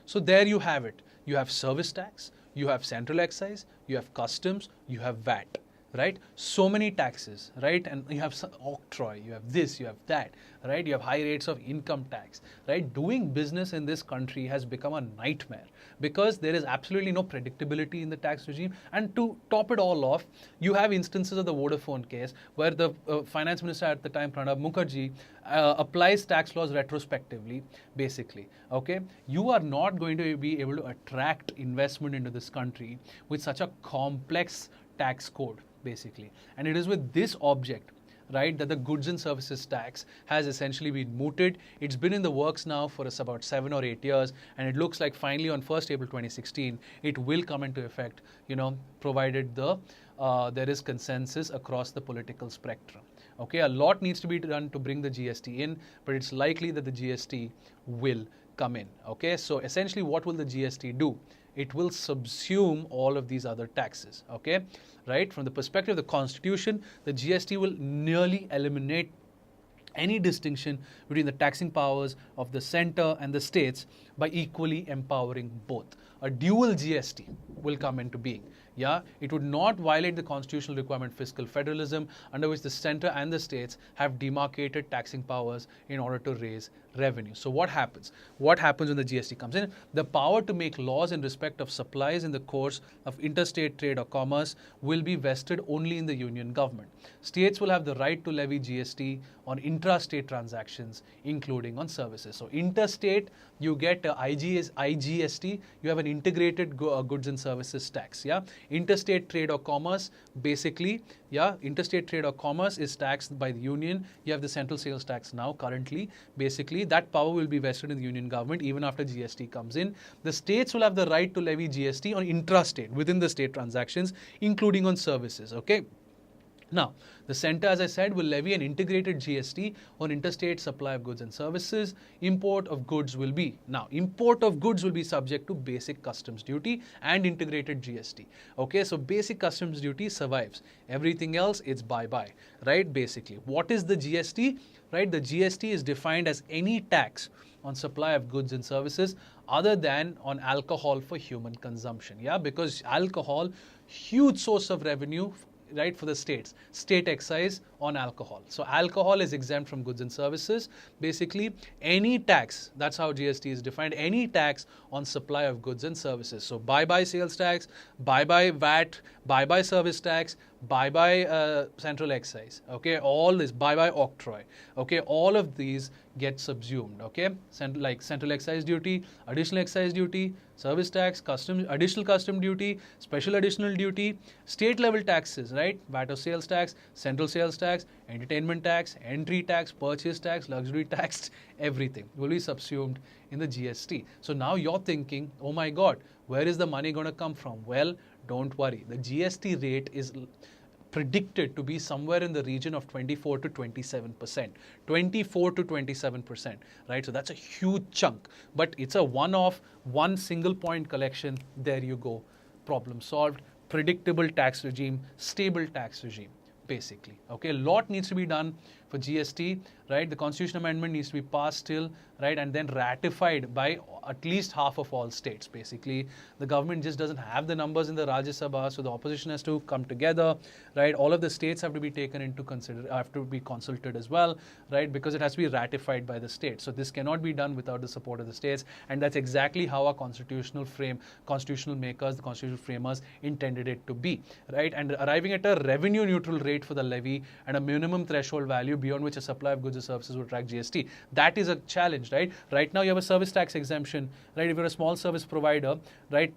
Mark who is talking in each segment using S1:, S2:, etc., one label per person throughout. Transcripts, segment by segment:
S1: So there you have it. You have service tax, you have central excise, you have customs, you have VAT, right? So many taxes, right? And you have octroi, you have this, you have that, right? You have high rates of income tax, right? Doing business in this country has become a nightmare because there is absolutely no predictability in the tax regime. And to top it all off, you have instances of the Vodafone case where the finance minister at the time, Pranab Mukherjee, applies tax laws retrospectively, basically. Okay, you are not going to be able to attract investment into this country with such a complex tax code, basically. And it is with this object, right, that the goods and services tax has essentially been mooted. It's been in the works now for about 7 or 8 years, and it looks like finally on 1st April 2016, it will come into effect, provided there is consensus across the political spectrum. Okay, a lot needs to be done to bring the GST in, but it's likely that the GST will come in. Okay, so essentially what will the GST do? It will subsume all of these other taxes. Okay, right? From the perspective of the Constitution, the GST will nearly eliminate any distinction between the taxing powers of the center and the states by equally empowering both. A dual GST will come into being. Yeah, it would not violate the constitutional requirement fiscal federalism, under which the center and the states have demarcated taxing powers in order to raise revenue. So what happens? What happens when the GST comes in? The power to make laws in respect of supplies in the course of interstate trade or commerce will be vested only in the union government. States will have the right to levy GST on intrastate transactions, including on services. So interstate, you get IGST, you have an integrated goods and services tax. Yeah, interstate trade or commerce, basically, yeah, interstate trade or commerce is taxed by the union. You have the central sales tax now currently. Basically, that power will be vested in the union government even after GST comes in. The states will have the right to levy GST on intrastate, within the state transactions, including on services. Okay. Now, the center, as I said, will levy an integrated GST on interstate supply of goods and services. Import of goods will be subject to basic customs duty and integrated GST. Okay, so basic customs duty survives. Everything else, it's bye-bye, right? Basically, what is the GST? Right, the GST is defined as any tax on supply of goods and services other than on alcohol for human consumption. Yeah, because alcohol, huge source of revenue, right, for the states, state excise on alcohol. So alcohol is exempt from goods and services. Basically, any tax, that's how GST is defined, any tax on supply of goods and services. So bye-bye sales tax, bye-bye VAT, bye-bye service tax, bye-bye central excise. Okay, all this, bye-bye octroi. Okay, all of these get subsumed. Okay, like central excise duty, additional excise duty, service tax, additional custom duty, special additional duty, state level taxes, right? VAT or sales tax, central sales tax, entertainment tax, entry tax, purchase tax, luxury tax, everything will be subsumed in the GST. So now you're thinking, oh my God, where is the money going to come from? Well, don't worry. The GST rate is predicted to be somewhere in the region of 24 to 27%. 24 to 27%, right? So that's a huge chunk, but it's a one-off, one single point collection. There you go. Problem solved. Predictable tax regime, stable tax regime, basically. Okay, a lot needs to be done for GST, right? The constitution amendment needs to be passed still, right? And then ratified by at least half of all states, basically. The government just doesn't have the numbers in the Rajya Sabha, so the opposition has to come together, right? All of the states have to be taken into have to be consulted as well, right? Because it has to be ratified by the states. So this cannot be done without the support of the states, and that's exactly how our constitutional makers, the constitutional framers intended it to be, right? And arriving at a revenue neutral rate for the levy and a minimum threshold value beyond which a supply of goods or services would attract GST. That is a challenge, right? Right now you have a service tax exemption, right? If you're a small service provider, right,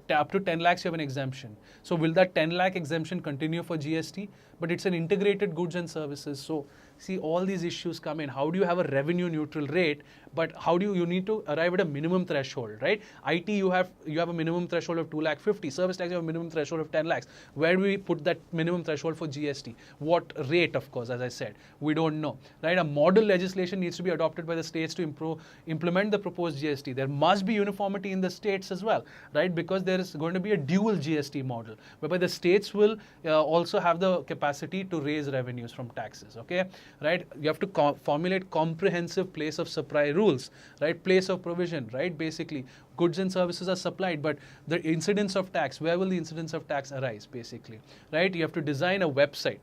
S1: up to 10 lakhs you have an exemption. So will that 10 lakh exemption continue for GST? But it's an integrated goods and services. So see, all these issues come in. How do you have a revenue neutral rate, but how do you need to arrive at a minimum threshold, right? IT, you have a minimum threshold of 2,50,000. Service tax, you have a minimum threshold of 10 lakhs. Where do we put that minimum threshold for GST? What rate, of course, as I said, we don't know, right? A model legislation needs to be adopted by the states to implement the proposed GST. There must be uniformity in the states as well, right? Because there is going to be a dual GST model, whereby the states will also have the capacity to raise revenues from taxes, okay? right? You have to formulate comprehensive place of supply rules, right? Place of provision, right? Basically, goods and services are supplied, but the incidence of tax, where will the incidence of tax arise, basically, right? You have to design a website,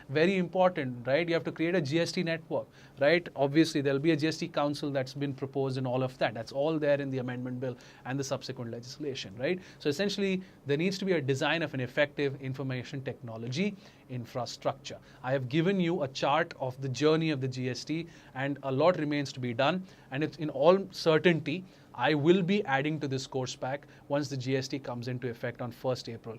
S1: very important, right? You have to create a GST network, right? Obviously, there'll be a GST council that's been proposed and all of that. That's all there in the amendment bill and the subsequent legislation, right? So essentially, there needs to be a design of an effective information technology infrastructure. I have given you a chart of the journey of the GST, and a lot remains to be done. And it's in all certainty, I will be adding to this course pack once the GST comes into effect on 1st April